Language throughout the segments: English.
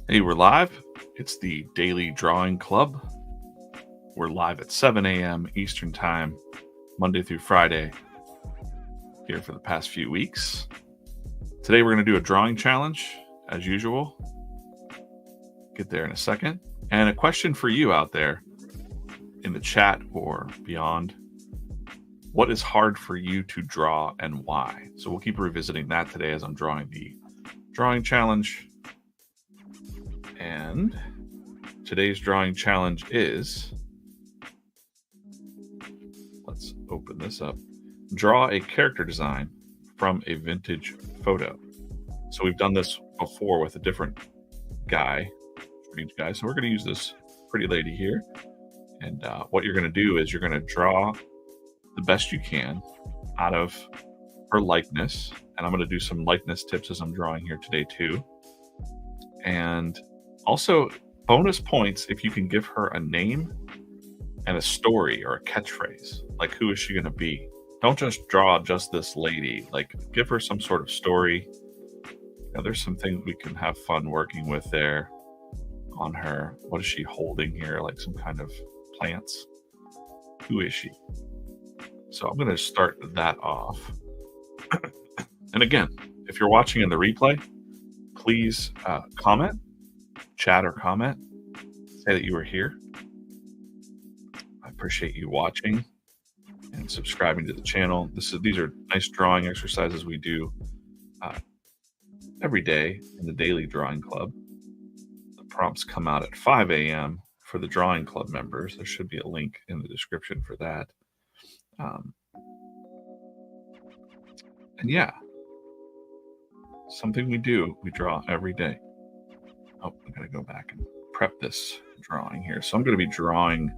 Hey, we're live. It's the Daily Drawing Club. We're live at 7 a.m. Eastern Time, Monday through Friday, here for the past few weeks. Today we're going to do a drawing challenge, as usual. Get there in a second. And a question for you out there in the chat or beyond. What is hard for you to draw and why? So we'll keep revisiting that today as I'm drawing the drawing challenge. And today's drawing challenge is, let's open this up, draw a character design from a vintage photo. So we've done this before with a different guy, strange guy. So we're going to use this pretty lady here. And what you're going to do is you're going to draw the best you can out of her likeness. And I'm going to do some likeness tips as I'm drawing here today too. And also bonus points if you can give her a name and a story or a catchphrase. Like, who is she going to be? Don't just draw just this lady. Like, give her some sort of story. Now, there's some things we can have fun working with there on her. What is she holding here? Like some kind of plants. Who is she? So I'm going to start that off. And again, if you're watching in the replay, please comment, chat or comment, say that you were here. I appreciate you watching and subscribing to the channel. These are nice drawing exercises we do every day in the Daily Drawing Club. The prompts come out at 5 a.m. for the Drawing Club members. There should be a link in the description for that. And yeah, something we do, we draw every day. Oh, I gotta go back and prep this drawing here. So I'm gonna be drawing,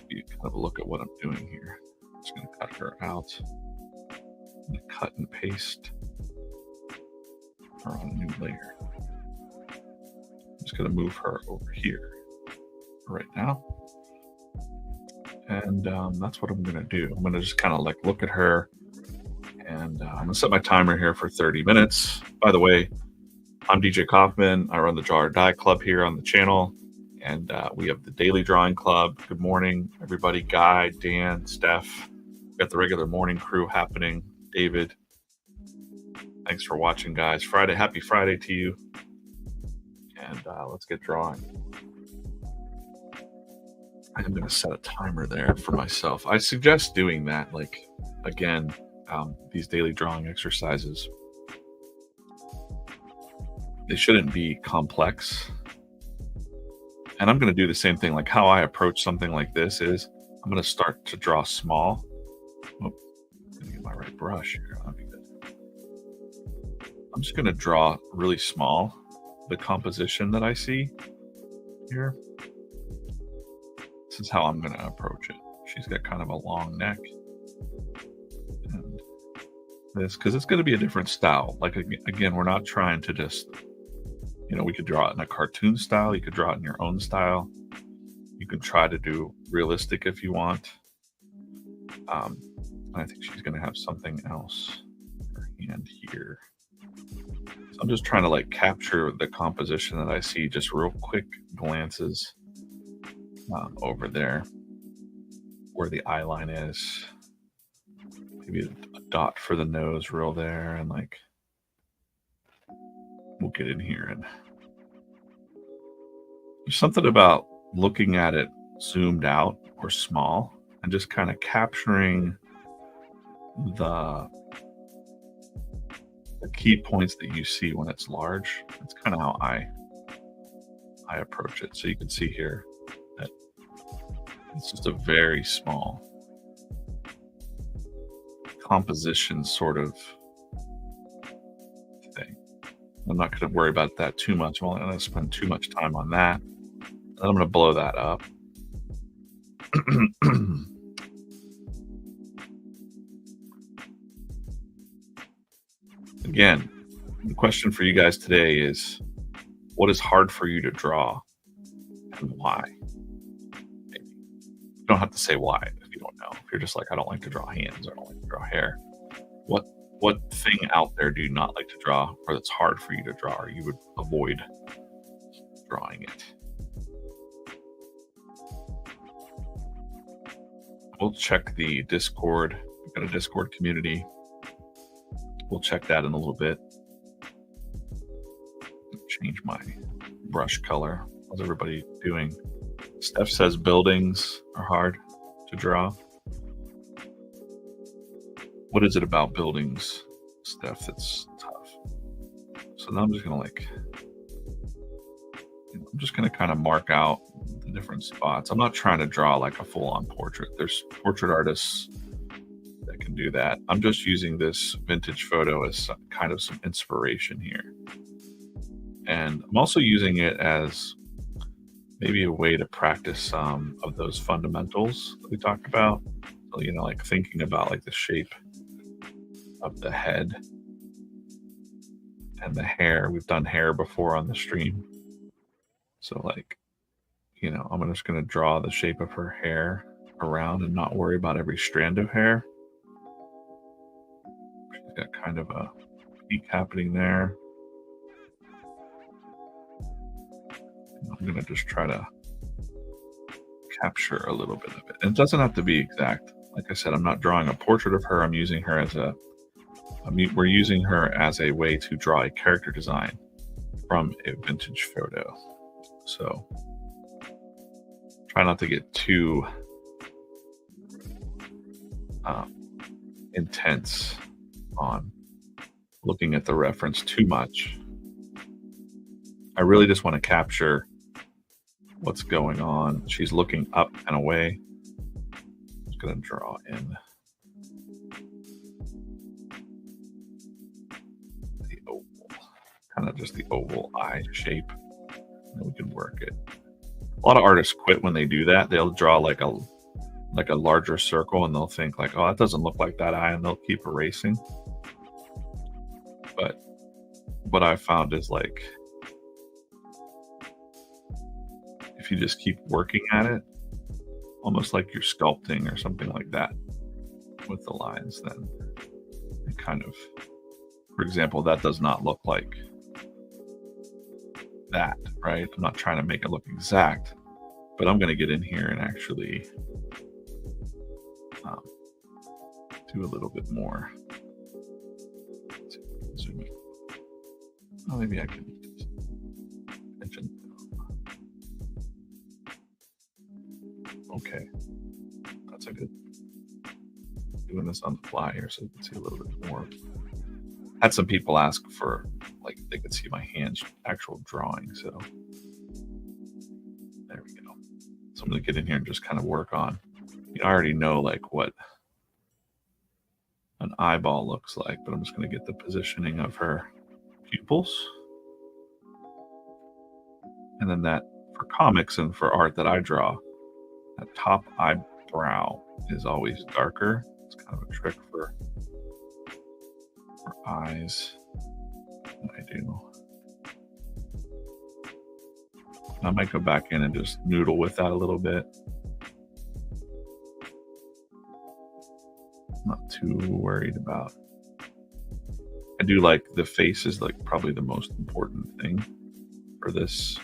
you can have a look at what I'm doing here. I'm just gonna cut her out. I'm gonna cut and paste her on a new layer. I'm just gonna move her over here right now. And that's what I'm gonna do. I'm gonna just kind of like look at her, and I'm gonna set my timer here for 30 minutes. By the way, I'm DJ Kaufman. I run the Draw or Die Club here on the channel, and we have the Daily Drawing Club. Good morning, everybody. Guy, Dan, Steph. We've got the regular morning crew happening. David, thanks for watching, guys. Friday, happy Friday to you. And let's get drawing. I'm going to set a timer there for myself. I suggest doing that. Like, again, these daily drawing exercises, they shouldn't be complex. And I'm going to do the same thing. Like, how I approach something like this is I'm going to start to draw small. Oh, I'm going to get my right brush here. That'll be good. I'm just going to draw really small the composition that I see here. This is how I'm going to approach it. She's got kind of a long neck. And this, because it's going to be a different style. Like, again, we're not trying to just, we could draw it in a cartoon style. You could draw it in your own style. You can try to do realistic if you want. I think she's going to have something else in her hand here. So I'm just trying to like capture the composition that I see, just real quick glances over there where the eye line is. Maybe a dot for the nose real there, and like we'll get in here. And there's something about looking at it zoomed out or small and just kind of capturing the key points that you see when it's large. That's kind of how I approach it. So you can see here that it's just a very small composition sort of thing. I'm not going to worry about that too much. I'm not going to spend too much time on that. And I'm going to blow that up. Again, the question for you guys today is, what is hard for you to draw and why? Maybe. You don't have to say why if you don't know. If you're just like, I don't like to draw hands, or I don't like to draw hair. What what thing out there do you not like to draw, or that's hard for you to draw, or you would avoid drawing it? We'll check the Discord. We've got a Discord community. We'll check that in a little bit. Change my brush color. How's everybody doing? Steph says buildings are hard to draw. What is it about buildings, Steph, that's tough? So now I'm just gonna kind of mark out the different spots. I'm not trying to draw like a full-on portrait. There's portrait artists that can do that. I'm just using this vintage photo as kind of some inspiration here. And I'm also using it as maybe a way to practice some of those fundamentals that we talked about. So, like thinking about like the shape of the head and the hair. We've done hair before on the stream. So like, I'm just going to draw the shape of her hair around and not worry about every strand of hair. She's got kind of a peak happening there. I'm going to just try to capture a little bit of it. And it doesn't have to be exact. Like I said, I'm not drawing a portrait of her. I'm using her as we're using her as a way to draw a character design from a vintage photo. So try not to get too intense on looking at the reference too much. I really just want to capture what's going on. She's looking up and away. I'm just going to draw in the oval, kind of just the oval eye shape, and we can work it. A lot of artists quit when they do that. They'll draw like a larger circle, and they'll think like, oh, that doesn't look like that eye, and they'll keep erasing. But what I found is like, if you just keep working at it, almost like you're sculpting or something like that with the lines, then it kind of, for example, that does not look like that, right? I'm not trying to make it look exact, but I'm going to get in here and actually do a little bit more. Zoom in. Oh, maybe I can mention. Okay, that's a good. Doing this on the fly here, so you can see a little bit more. Had some people ask for like they could see my hands actual drawing, so there we go. So I'm gonna get in here and just kind of work on. I already know like what an eyeball looks like, but I'm just gonna get the positioning of her pupils, and then that for comics and for art that I draw, that top eyebrow is always darker. It's kind of a trick for eyes. I do. I might go back in and just noodle with that a little bit. Not too worried about. I do like the face is like probably the most important thing for this,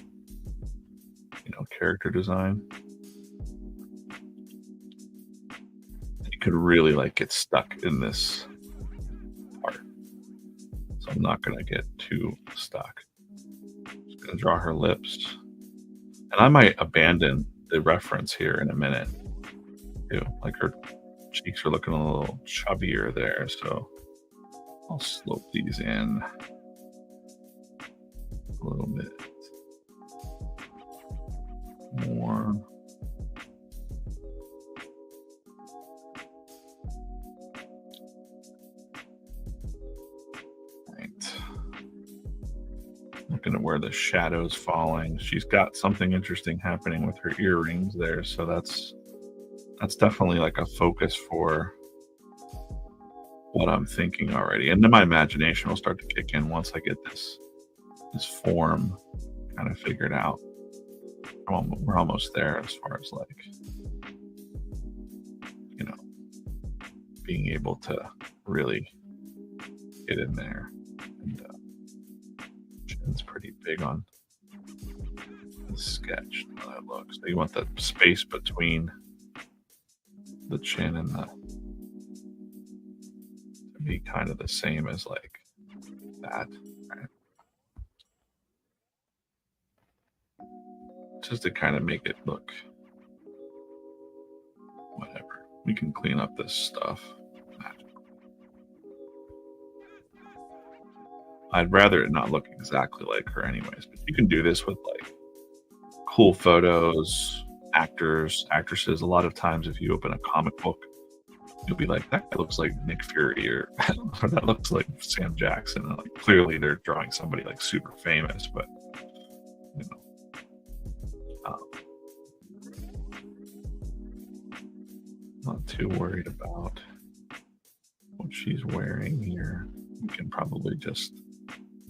character design. You could really like get stuck in this part. So I'm not gonna get too stuck. Just gonna draw her lips. And I might abandon the reference here in a minute too. Like her cheeks are looking a little chubbier there, so I'll slope these in a little bit more. Right. Looking at where the shadow's falling. She's got something interesting happening with her earrings there, so that's definitely like a focus for what I'm thinking already. And then my imagination will start to kick in once I get this form kind of figured out. We're almost there as far as like, being able to really get in there. And chin's pretty big on the sketch. How that looks. So you want the space between the chin and the to be kind of the same as like that. Right? Just to kind of make it look whatever. We can clean up this stuff. I'd rather it not look exactly like her anyways, but you can do this with like cool photos, actors, actresses. A lot of times if you open a comic book, you'll be like, that guy looks like Nick Fury or, or that looks like Sam Jackson. And like clearly they're drawing somebody like super famous, but you know, not too worried about what she's wearing here. We can probably just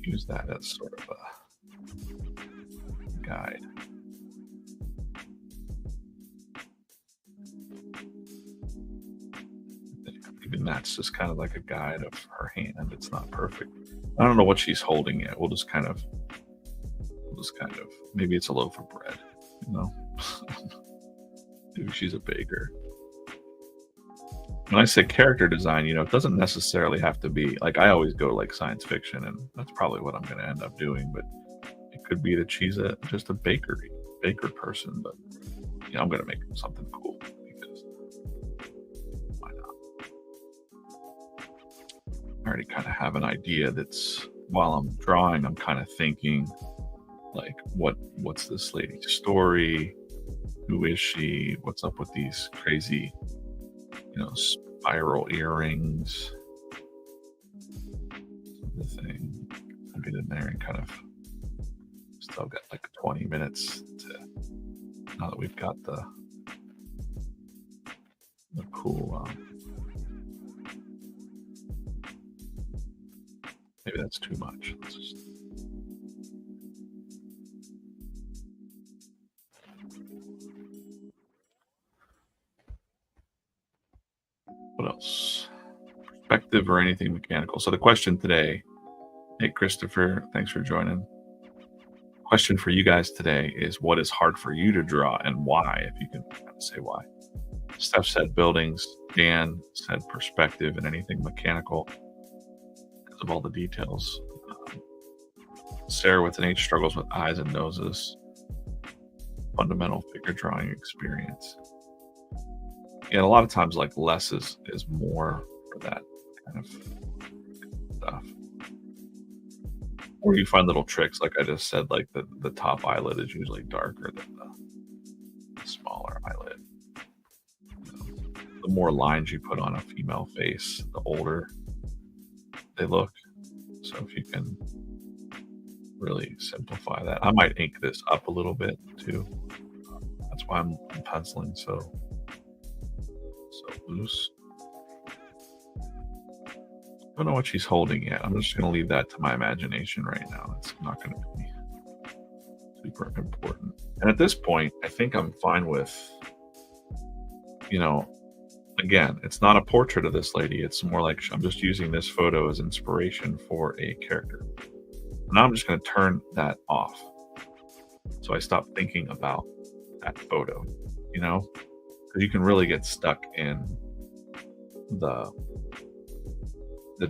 use that as sort of a guide. Even that's just kind of like a guide of her hand. It's not perfect. I don't know what she's holding yet. We'll just kind of, maybe it's a loaf of bread, you know? Maybe she's a baker. When I say character design, you know, it doesn't necessarily have to be like I always go like science fiction, and that's probably what I'm going to end up doing. But it could be that she's just a baker person. But you know, I'm going to make something cool because why not? I already kind of have an idea. That's while I'm drawing, I'm kind of thinking like, what's this lady's story? Who is she? What's up with these crazy, you know, spiral earrings? The thing. I'll get in there and kind of still got like 20 minutes to, now that we've got the cool, maybe that's too much. Let's just, what else? Perspective or anything mechanical. So the question today, hey Christopher, thanks for joining. Question for you guys today is, what is hard for you to draw and why? If you can kind of say why. Steph said buildings. Dan said perspective and anything mechanical because of all the details. Sarah with an H struggles with eyes and noses. Fundamental figure drawing experience. And a lot of times, like less is more for that kind of stuff. Or you find little tricks, like I just said, like the top eyelid is usually darker than the smaller eyelid. You know, the more lines you put on a female face, the older they look. So if you can really simplify that, I might ink this up a little bit too. That's why I'm penciling so loose. I don't know what she's holding yet. I'm just going to leave that to my imagination right now. It's not going to be super important. And at this point, I think I'm fine with, you know, again, it's not a portrait of this lady. It's more like I'm just using this photo as inspiration for a character. Now I'm just going to turn that off. So I stop thinking about that photo, you know, because you can really get stuck in the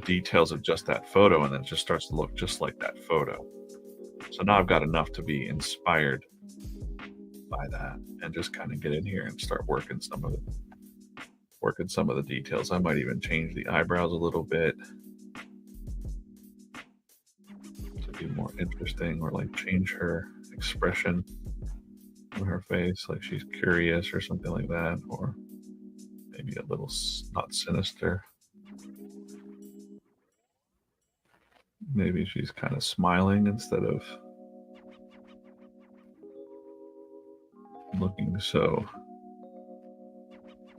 details of just that photo, and then it just starts to look just like that photo. So now I've got enough to be inspired by that and just kind of get in here and start working some of the details. I might even change the eyebrows a little bit to be more interesting, or like change her expression on her face, like she's curious or something like that, or maybe a little not sinister. Maybe she's kind of smiling instead of looking so,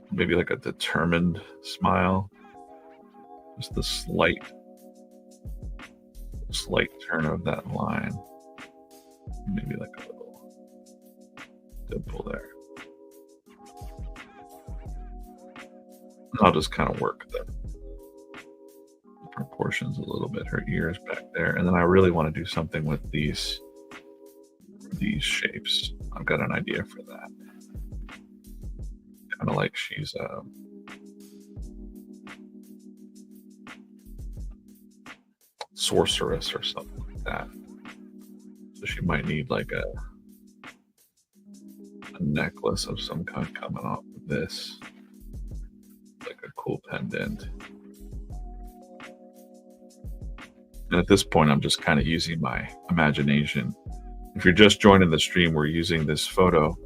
maybe like a determined smile. Just the slight turn of that line. Maybe like a little dimple there. I'll just kind of work the different proportions a little bit. Her ears back there, and then I really want to do something with these shapes. I've got an idea for that. Kind of like she's sorceress or something like that. So she might need like a necklace of some kind coming off of this, like a cool pendant. And at this point, I'm just kind of using my imagination. If you're just joining the stream, we're using this photo,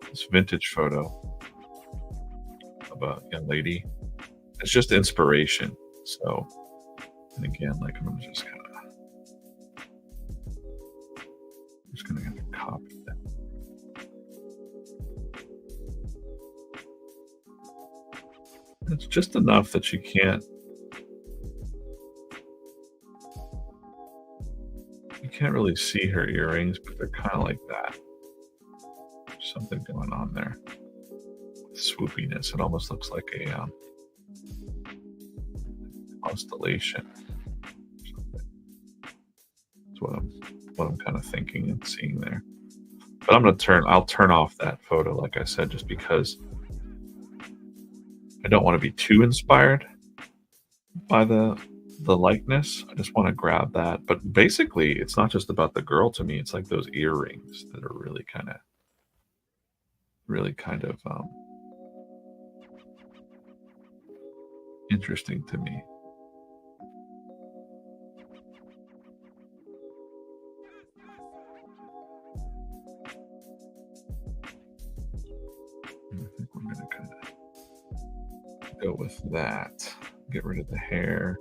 this vintage photo of a young lady. It's just inspiration. So, and again, like I'm just kind of have to copy that. It's just enough that you can't really see her earrings, but they're kind of like that. There's something going on there. Swoopiness. It almost looks like a constellation. That's what I'm kind of thinking and seeing there. But I'll turn off that photo, like I said, just because I don't want to be too inspired by the likeness. I just want to grab that. But basically, it's not just about the girl to me. It's like those earrings that are really kind of interesting to me. I think we're going to kind of go with that. Get rid of the hair.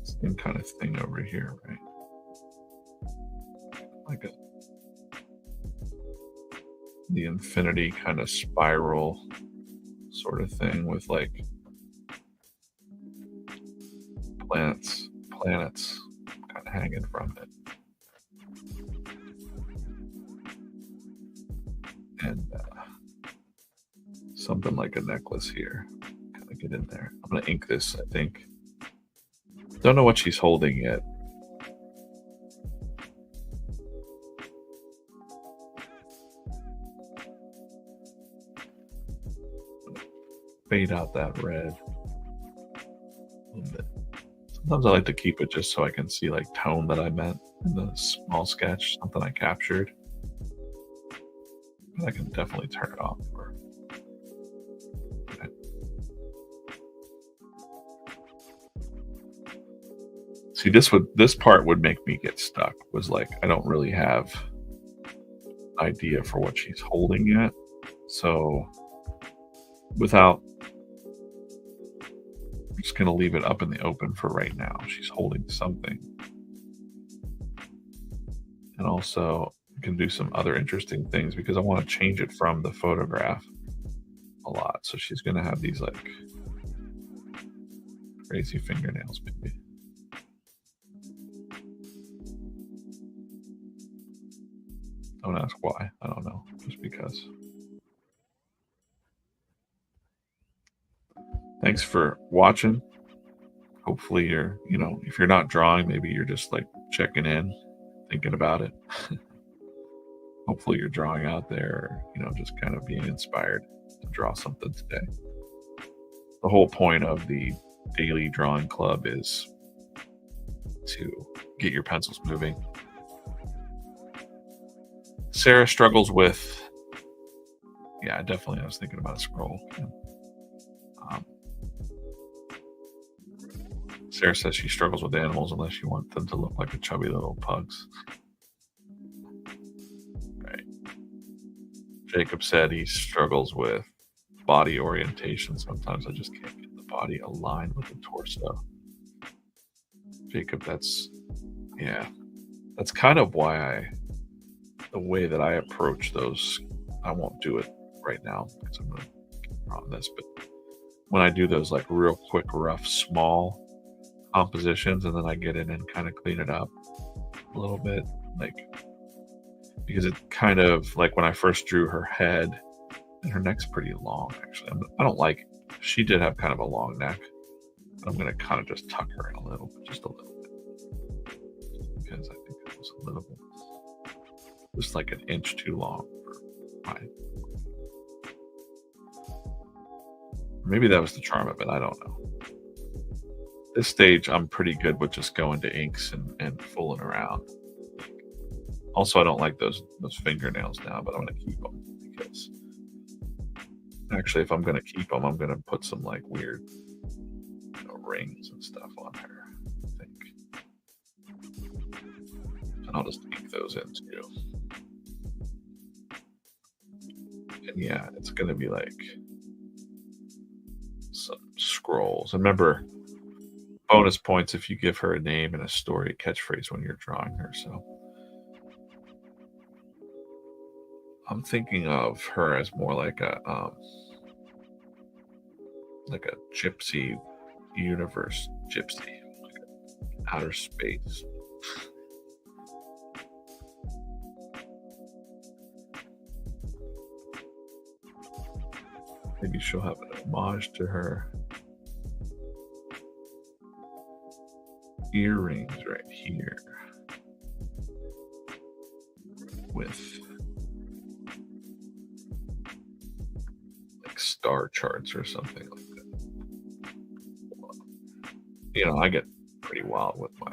Same kind of thing over here, right? Like the infinity kind of spiral sort of thing with like planets kind of hanging from it. And something like a necklace here. Kind of get in there. I'm going to ink this, I think. Don't know what she's holding yet. Fade out that red a little bit. Sometimes I like to keep it just so I can see like tone that I meant in the small sketch, something I captured. But I can definitely turn it off. Okay. See, this part would make me get stuck. Was like I don't really have idea for what she's holding yet. So I'm just going to leave it up in the open for right now. She's holding something. And also I can do some other interesting things because I want to change it from the photograph a lot. So she's going to have these like crazy fingernails maybe. Don't ask why. I don't know. Just because. Thanks for watching. Hopefully you're, if you're not drawing, maybe you're just like checking in, thinking about it. Hopefully you're drawing out there, just kind of being inspired to draw something today. The whole point of the daily drawing club is to get your pencils moving. Sarah struggles with, I was thinking about a scroll. Sarah says she struggles with animals unless you want them to look like the chubby little pugs. Right. Jacob said he struggles with body orientation. Sometimes I just can't get the body aligned with the torso. Jacob, that's kind of why the way that I approach those, I won't do it right now because I'm going to keep on this, but when I do those like real quick, rough, small compositions, and then I get in and kind of clean it up a little bit, like, because it kind of like when I first drew her head, and her neck's pretty long actually. I don't like She did have kind of a long neck. I'm going to kind of just tuck her in a little, just a little bit, because I think it was a little bit, just like an inch too long for my. Maybe that was the charm of it. I don't know. This stage, I'm pretty good with just going to inks and fooling around. Also, I don't like those fingernails now, but I'm going to keep them because actually, if I'm going to keep them, I'm going to put some like weird rings and stuff on her, I think. And I'll just ink those in too. And yeah, it's going to be like some scrolls. And remember, bonus points if you give her a name and a story catchphrase when you're drawing her. So I'm thinking of her as more like a gypsy universe gypsy, like outer space. Maybe she'll have an homage to her earrings right here with like star charts or something like that. You know, I get pretty wild with my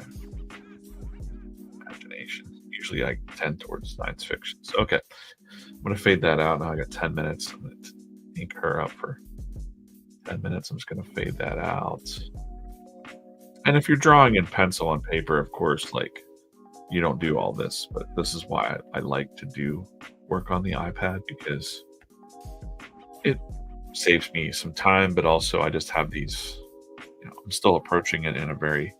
imagination. Usually I tend towards science fiction. So, okay, I'm going to fade that out. Now I got 10 minutes. I'm going to ink her up for 10 minutes. I'm just going to fade that out. And if you're drawing in pencil and paper, of course, like you don't do all this, but this is why I like to do work on the iPad, because it saves me some time, but also I just have these, I'm still approaching it in a very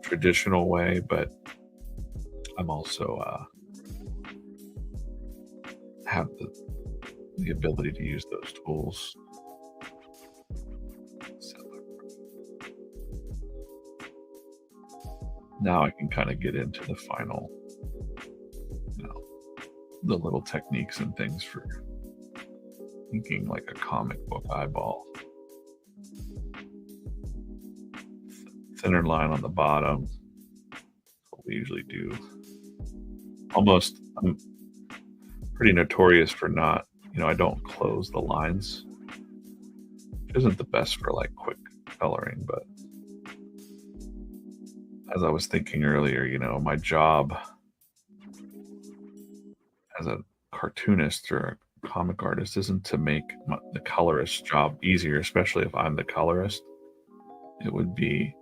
traditional way, but I'm also have the ability to use those tools. Now I can kind of get into the final, the little techniques and things for inking like a comic book eyeball. Thinner line on the bottom. What we usually do. I'm pretty notorious for not, I don't close the lines. Which isn't the best for like quick coloring, but as I was thinking earlier, my job as a cartoonist or a comic artist isn't to make the colorist's job easier, especially if I'm the colorist. It would be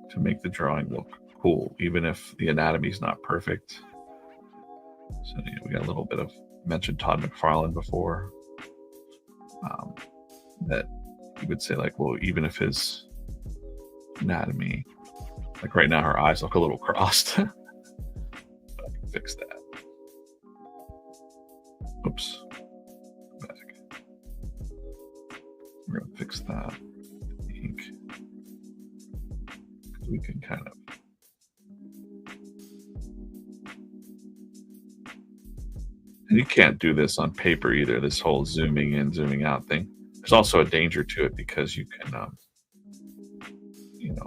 to make the drawing look cool, even if the anatomy is not perfect. So we got a little bit of, mentioned Todd McFarlane before, that you would say like, well, even if his anatomy, like right now her eyes look a little crossed. I can fix that. Oops. Back. We're gonna fix that. Ink. We can kind of and you can't do this on paper either, this whole zooming in, zooming out thing. There's also a danger to it because you can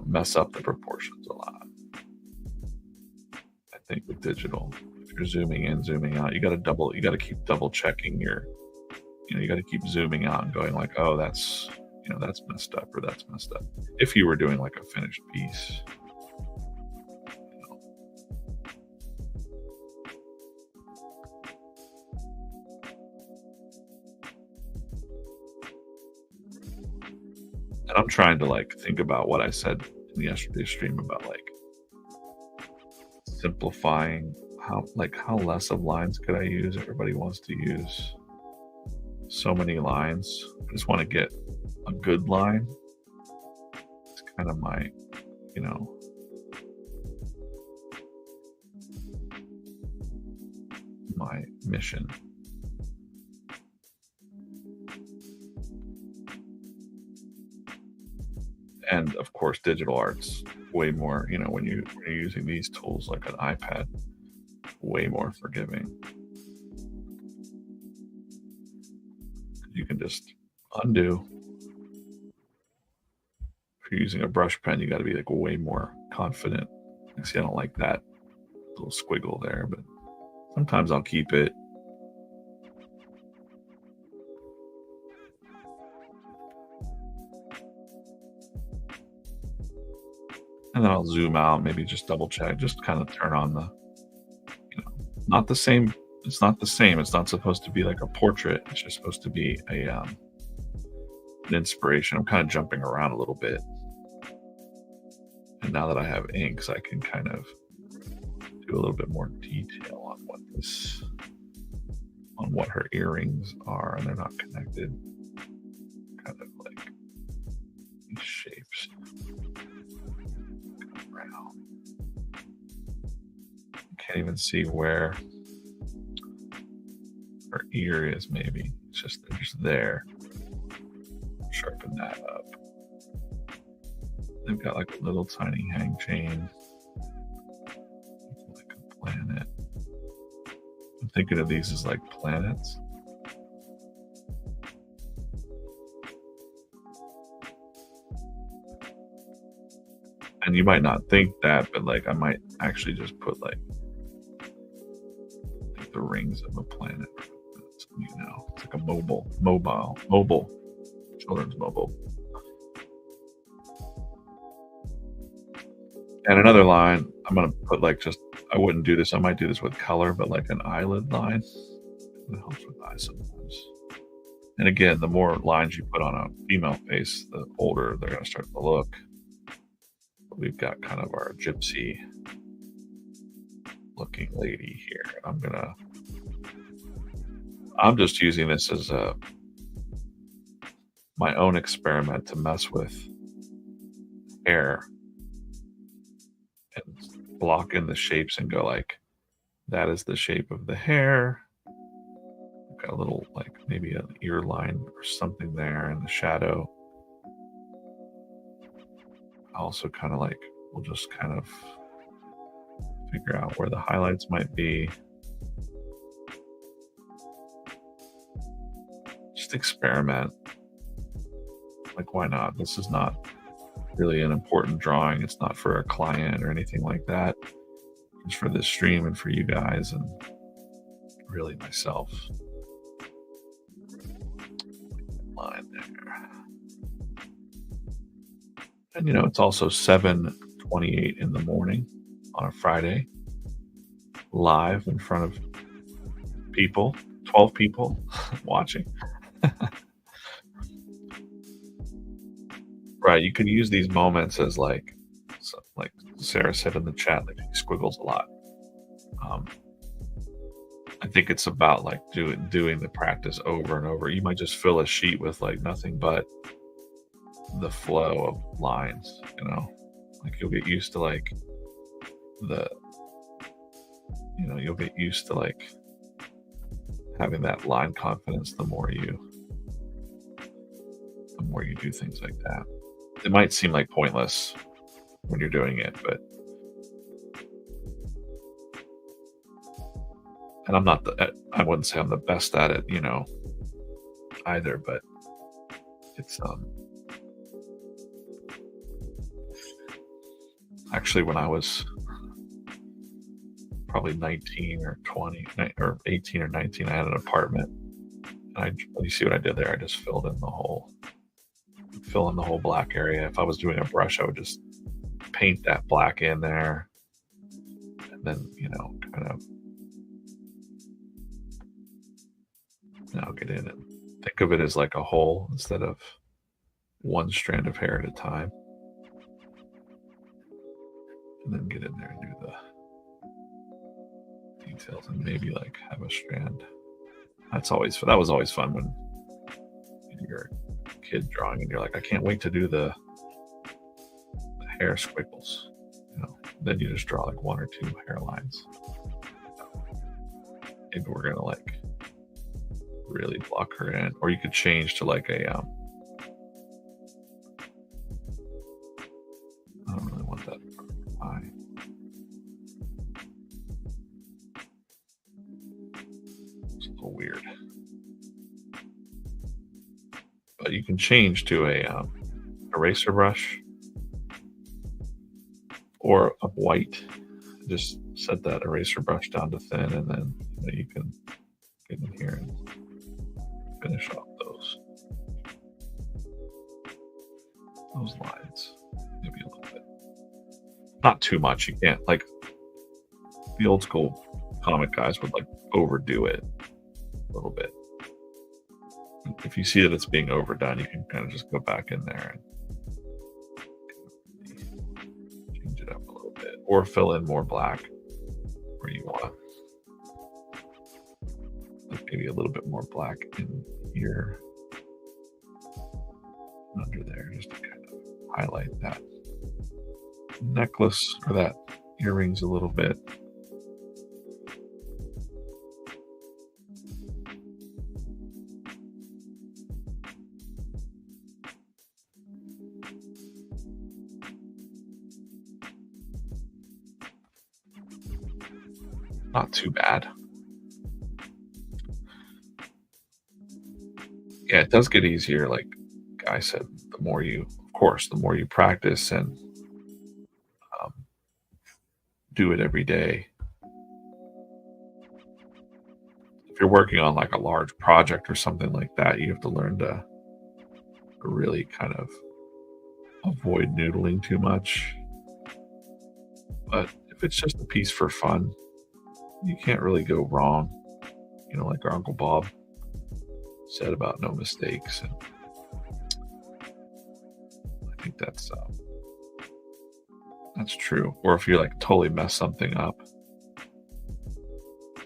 mess up the proportions a lot. I think with digital, if you're zooming in, zooming out, you got to keep double checking your, you got to keep zooming out and going like, oh, that's, that's messed up or that's messed up. If you were doing like a finished piece. And I'm trying to like think about what I said in yesterday's stream about like simplifying how less of lines could I use? Everybody wants to use so many lines. I just want to get a good line. It's kind of my, my mission. And of course, digital art's way more, when you're using these tools like an iPad, way more forgiving. You can just undo, if you're using a brush pen, you got to be like way more confident. See, I don't like that little squiggle there, but sometimes I'll keep it. And then I'll zoom out, maybe just double check, just kind of turn on the, not the same. It's not the same. It's not supposed to be like a portrait. It's just supposed to be an inspiration. I'm kind of jumping around a little bit. And now that I have inks, I can kind of do a little bit more detail on what her earrings are, and they're not connected. Kind of like these shapes. Around. Can't even see where her ear is, maybe. It's just they're just there. Sharpen that up. They've got like a little tiny hang chain. Like a planet. I'm thinking of these as like planets. And you might not think that, but like I might actually just put like the rings of a planet. It's like a mobile, children's mobile. And another line, I'm gonna put like I wouldn't do this. I might do this with color, but like an eyelid line. It helps with eyes sometimes. And again, the more lines you put on a female face, the older they're gonna start to look. But we've got kind of our gypsy looking lady here. I'm just using this as my own experiment to mess with hair and block in the shapes and go like, that is the shape of the hair. Got a little like maybe an ear line or something there in the shadow. Also kind of like, we'll just kind of figure out where the highlights might be. Just experiment. Like, why not? This is not really an important drawing. It's not for a client or anything like that. It's for this stream and for you guys and really myself. Line there. And it's also 7:28 in the morning on a Friday, live in front of people, 12 people watching. Right, you can use these moments as like Sarah said in the chat, like he squiggles a lot. I think it's about like doing the practice over and over. You might just fill a sheet with like nothing but the flow of lines, like you'll get used to like you'll get used to like having that line confidence the more you do things like that. It might seem like pointless when you're doing it, but and I wouldn't say I'm the best at it, either, but it's actually when I was probably 19 or 20 or 18 or 19, I had an apartment. And you see what I did there? I just fill in the whole black area. If I was doing a brush, I would just paint that black in there, and then kind of get in and think of it as like a whole instead of one strand of hair at a time, and then get in there and do the details and maybe like have a strand. That was always fun when you're a kid drawing and you're like, I can't wait to do the hair squiggles. Then you just draw like one or two hairlines. Maybe we're gonna like really block her in, or you could change to like a I don't really want that eye. It's a little weird, but you can change to a eraser brush or of white. Just set that eraser brush down to thin, and then you can get in here and finish off those lines. Maybe a little bit. Not too much. You can't, like, the old school comic guys would like overdo it a little bit. If you see that it's being overdone, you can kind of just go back in there and change it up a little bit, or fill in more black where you want. Like maybe a little bit more black in here, under there, just to kind of highlight that necklace or that earrings a little bit. Not too bad. Yeah, it does get easier. Like I said, the more you practice and do it every day. If you're working on like a large project or something like that, you have to learn to really kind of avoid noodling too much. But if it's just a piece for fun, you can't really go wrong. Like our Uncle Bob said about no mistakes, and I think that's true. Or if you like totally mess something up,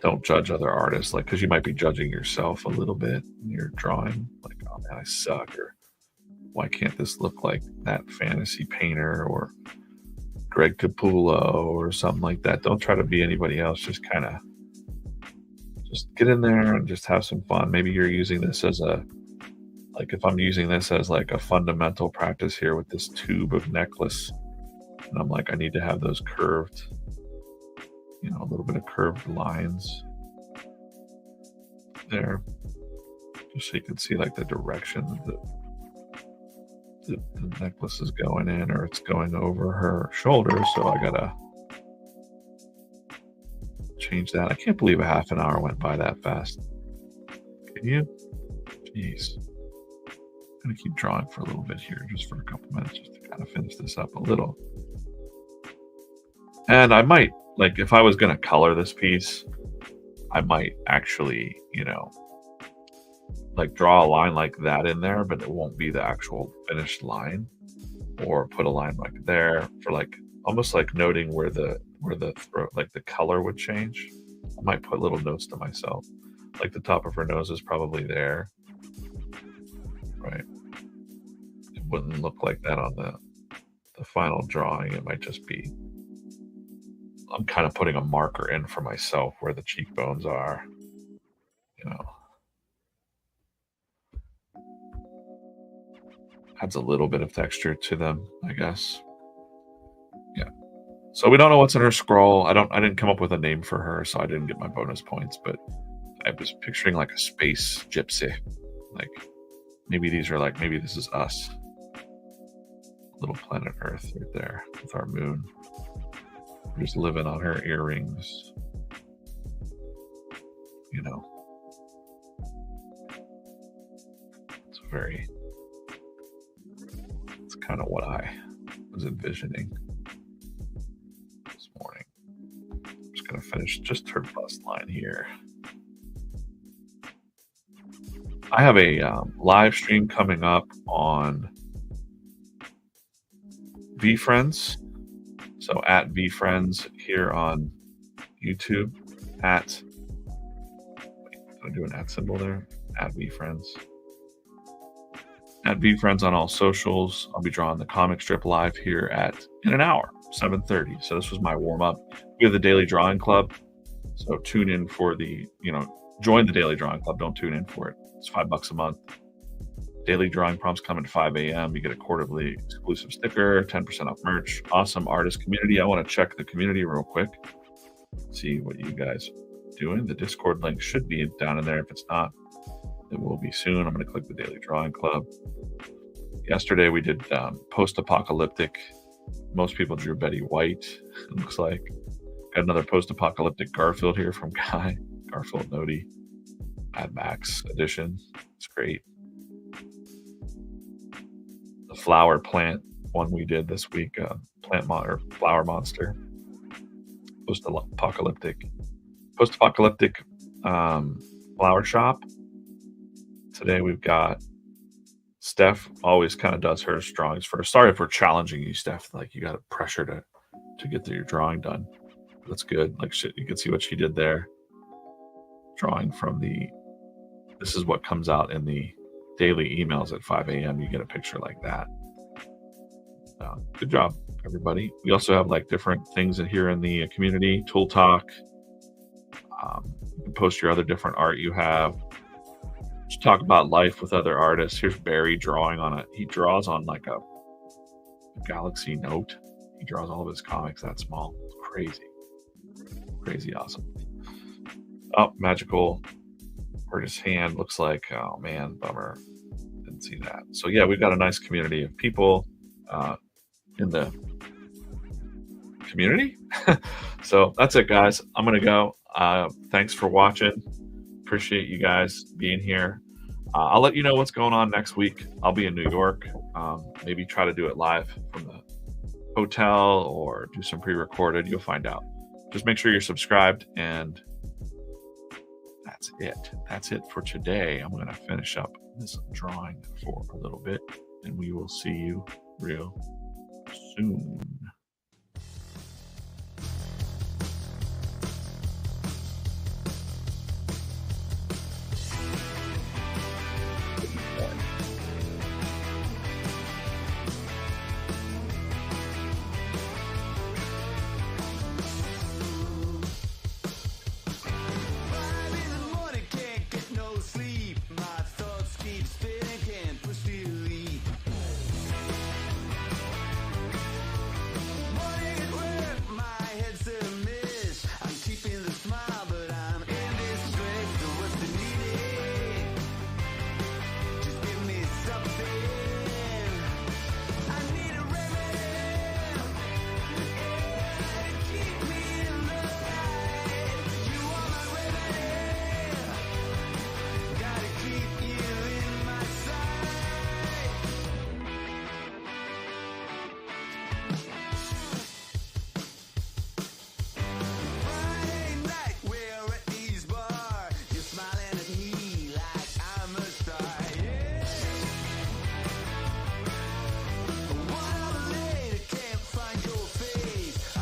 don't judge other artists, like, because you might be judging yourself a little bit in your drawing, like, oh man, I suck, or why can't this look like that fantasy painter or Greg Capullo or something like that. Don't try to be anybody else. Just kind of get in there and just have some fun. Maybe you're using this as if I'm using this as like a fundamental practice here with this tube of necklace, and I'm like, I need to have those curved, a little bit of curved lines there, just so you can see like the direction that the necklace is going in, or it's going over her shoulders. So I gotta change that. I can't believe a half an hour went by that fast. Can you? Jeez. I'm gonna keep drawing for a little bit here, just for a couple minutes, just to kind of finish this up a little. And I might, like, if I was gonna color this piece, I might actually, like draw a line like that in there, but it won't be the actual finished line, or put a line like there for like almost like noting where the throat, like the color would change. I might put little notes to myself, like the top of her nose is probably there, right? It wouldn't look like that on the final drawing. It might just be, I'm kind of putting a marker in for myself where the cheekbones are, adds a little bit of texture to them, I guess. Yeah. So we don't know what's in her scroll. I didn't come up with a name for her, so I didn't get my bonus points, but I was picturing like a space gypsy. Like maybe this is us. Little planet Earth right there with our moon. We're just living on her earrings. It's kind of what I was envisioning this morning. I'm just going to finish just her bust line here. I have a live stream coming up on VeeFriends. So at VeeFriends here on YouTube. Did I do an at symbol there? At VeeFriends. At VeeFriends on all socials. I'll be drawing the comic strip live here in an hour, 7:30. So this was my warm up. We have the Daily Drawing Club. So tune in for join the Daily Drawing Club. Don't tune in for it. It's $5 a month. Daily drawing prompts come at 5 a.m. You get a quarterly exclusive sticker, 10% off merch, awesome artist community. I want to check the community real quick, see what you guys are doing. The Discord link should be down in there. If it's not, it will be soon. I'm going to click the Daily Drawing Club. Yesterday we did post-apocalyptic Most people drew Betty White. It looks like got another post-apocalyptic Garfield here from Guy Garfield Nodi, Mad Max edition. It's great. The flower plant one we did this week, or flower monster, post-apocalyptic flower shop. Today we've got Steph. Always kind of does her drawings first. Sorry if we're challenging you, Steph. Like, you got a pressure to get your drawing done. That's good. Like, shit, you can see what she did there. Drawing from this is what comes out in the daily emails at 5 a.m. You get a picture like that. Good job, everybody. We also have like different things in here in the community. Tool Talk. You can post your other different art you have. Just talk about life with other artists. Here's Barry drawing on it. He draws on like a Galaxy Note. He draws all of his comics that small. It's crazy awesome. Oh, magical artist hand looks like, oh man, bummer. Didn't see that. So yeah, we've got a nice community of people in the community. So that's it, guys. I'm gonna go. Thanks for watching. Appreciate you guys being here. I'll let you know what's going on next week. I'll be in New York. Maybe try to do it live from the hotel or do some pre-recorded. You'll find out. Just make sure you're subscribed, and that's it for today. I'm going to finish up this drawing for a little bit, and we will see you real soon.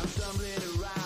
Stumbling around